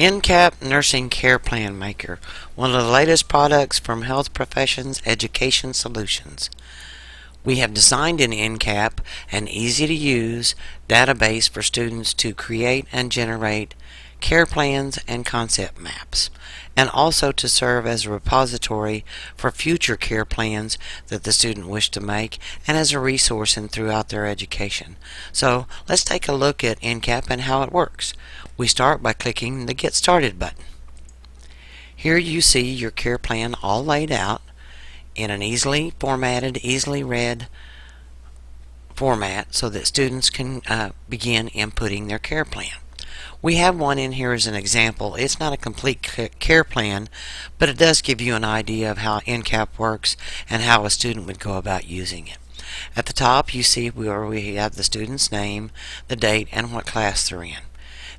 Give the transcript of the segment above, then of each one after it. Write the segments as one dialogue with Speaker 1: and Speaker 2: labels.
Speaker 1: NCaP Nursing Care Plan Maker, one of the latest products from Health Professions Education Solutions. We have designed in NCaP an easy-to-use database for students to create and generate care plans and concept maps, and also to serve as a repository for future care plans that the student wished to make and as a resource throughout their education. So let's take a look at NCaP and how it works. We start by clicking the Get Started button. Here you see your care plan all laid out in an easily formatted, easily read format so that students can begin inputting their care plan. We have one in here as an example. It's not a complete care plan, but it does give you an idea of how NCaP works and how a student would go about using it. At the top you see where we have the student's name, the date, and what class they're in.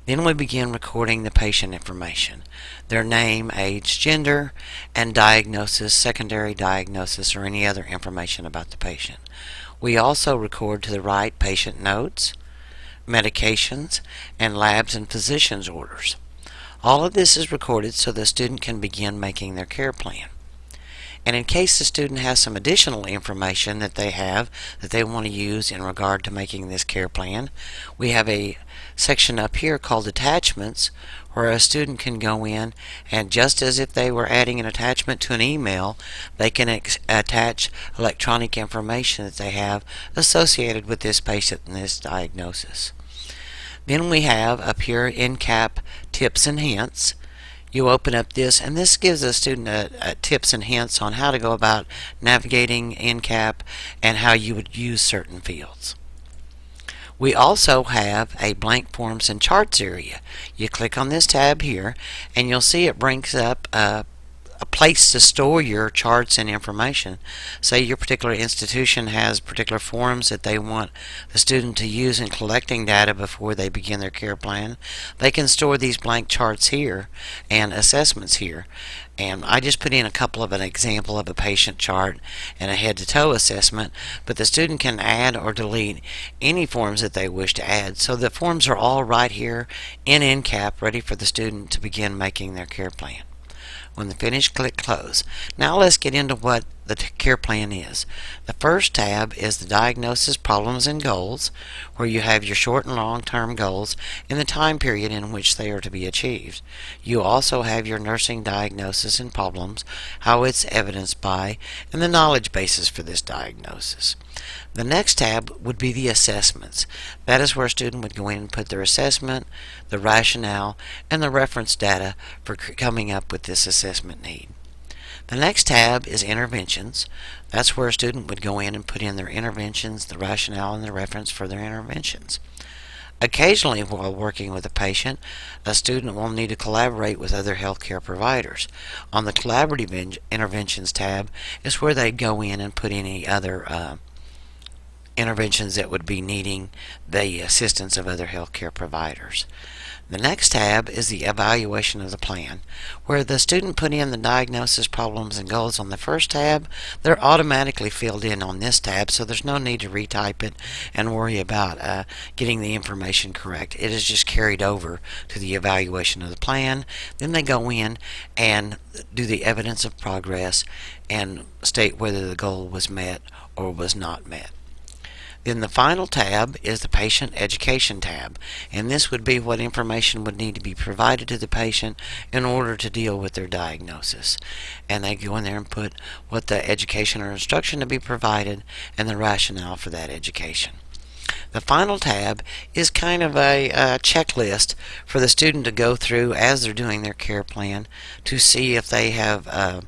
Speaker 1: Then we begin recording the patient information, their name, age, gender, and diagnosis, secondary diagnosis, or any other information about the patient. We also record to the right patient notes, medications, and labs and physician's orders. All of this is recorded so the student can begin making their care plan. And in case the student has some additional information that they want to use in regard to making this care plan, we have a section up here called Attachments, where a student can go in and, just as if they were adding an attachment to an email, they can attach electronic information that they have associated with this patient and this diagnosis. Then we have up here NCaP Tips and Hints. You open up this, and this gives a student tips and hints on how to go about navigating NCaP and how you would use certain fields. We also have a blank forms and charts area. You click on this tab here, and you'll see it brings up a place to store your charts and information. Say your particular institution has particular forms that they want the student to use in collecting data before they begin their care plan. They can store these blank charts here and assessments here. And I just put in a couple of an example of a patient chart and a head-to-toe assessment, but the student can add or delete any forms that they wish to add. So the forms are all right here in NCaP, ready for the student to begin making their care plan. When they're finished, click Close. Now let's get into what the care plan is. The first tab is the Diagnosis, Problems, and Goals, where you have your short and long-term goals and the time period in which they are to be achieved. You also have your nursing diagnosis and problems, how it's evidenced by, and the knowledge basis for this diagnosis. The next tab would be the assessments. That is where a student would go in and put their assessment, the rationale, and the reference data for coming up with this assessment need. The next tab is interventions. That's where a student would go in and put in their interventions, the rationale, and the reference for their interventions. Occasionally, while working with a patient, a student will need to collaborate with other healthcare providers. On the Collaborative Interventions tab is where they go in and put any other interventions that would be needing the assistance of other healthcare providers. The next tab is the evaluation of the plan, where the student put in the diagnosis, problems, and goals on the first tab. They're automatically filled in on this tab, so there's no need to retype it and worry about getting the information correct. It is just carried over to the evaluation of the plan. Then they go in and do the evidence of progress and state whether the goal was met or was not met. Then the final tab is the Patient Education tab, and this would be what information would need to be provided to the patient in order to deal with their diagnosis. And they go in there and put what the education or instruction to be provided and the rationale for that education. The final tab is kind of a checklist for the student to go through as they're doing their care plan to see if they have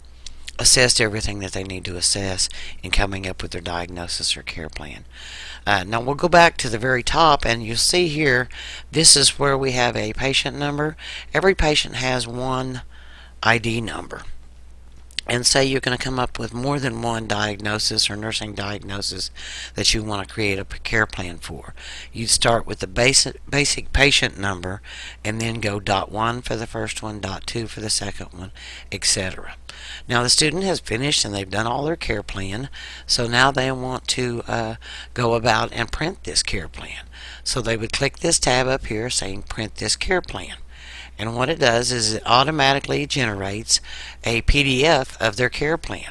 Speaker 1: assessed everything that they need to assess in coming up with their diagnosis or care plan. Now we'll go back to the very top, and you'll see here this is where we have a patient number. Every patient has one ID number. And say you're going to come up with more than one diagnosis or nursing diagnosis that you want to create a care plan for. You start with the basic patient number and then go .1 for the first one, .2 for the second one, etc. Now the student has finished and they've done all their care plan, so now they want to go about and print this care plan. So they would click this tab up here saying Print this care plan. And what it does is it automatically generates a PDF of their care plan.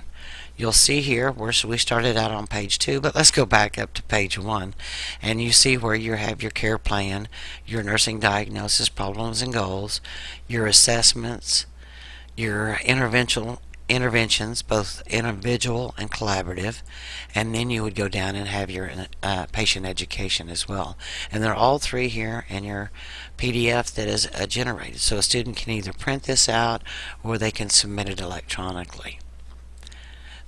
Speaker 1: You'll see here where we started out on page 2, but let's go back up to page 1, and you see where you have your care plan, your nursing diagnosis, problems and goals, your assessments, your interventions, both individual and collaborative, and then you would go down and have your patient education as well. And they're all three here in your PDF that is generated. So a student can either print this out or they can submit it electronically.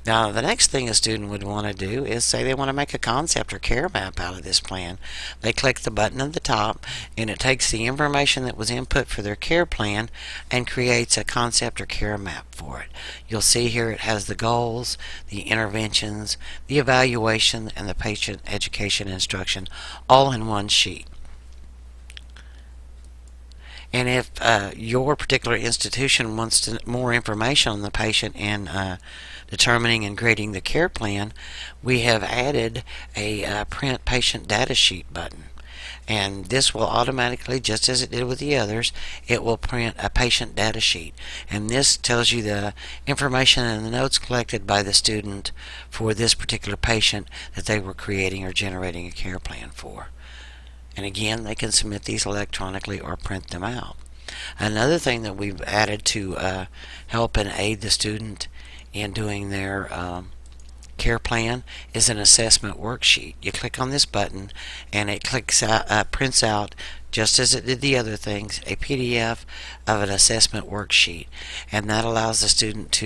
Speaker 1: Now, the next thing a student would want to do is say they want to make a concept or care map out of this plan. They click the button at the top, and it takes the information that was input for their care plan and creates a concept or care map for it. You'll see here it has the goals, the interventions, the evaluation, and the patient education instruction all in one sheet. And if your particular institution wants more information on the patient and determining and grading the care plan, we have added a print patient data sheet button. And this will automatically, just as it did with the others, it will print a patient data sheet. And this tells you the information and the notes collected by the student for this particular patient that they were creating or generating a care plan for. And again, they can submit these electronically or print them out. Another thing that we've added to help and aid the student in doing their care plan is an assessment worksheet. You click on this button and it prints out, just as it did the other things, a PDF of an assessment worksheet. And that allows the student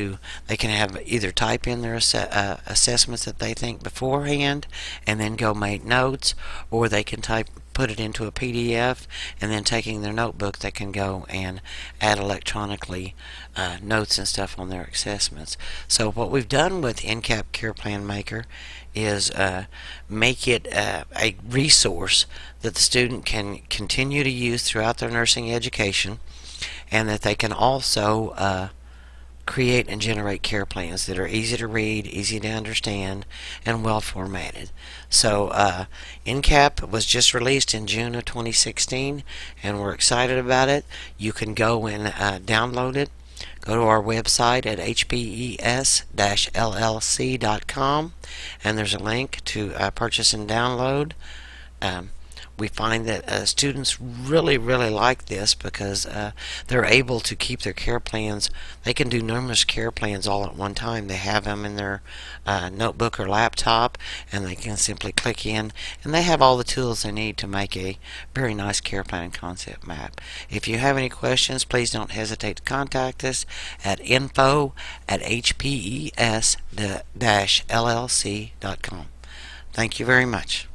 Speaker 1: they can have either type in their assessments that they think beforehand and then go make notes, or they can put it into a PDF, and then taking their notebook they can go and add electronically notes and stuff on their assessments. So what we've done with NCaP Care Plan Maker is make it a resource that the student can continue to use throughout their nursing education, and that they can also create and generate care plans that are easy to read, easy to understand, and well formatted. So NCaP was just released in June of 2016, and we're excited about it. You can go and download it. Go to our website at hpes-llc.com, and there's a link to purchase and download. We find that students really like this because they're able to keep their care plans. They can do numerous care plans all at one time. They have them in their notebook or laptop, and they can simply click in, and they have all the tools they need to make a very nice care plan and concept map. If you have any questions, please don't hesitate to contact us at info@hpes-llc.com. Thank you very much.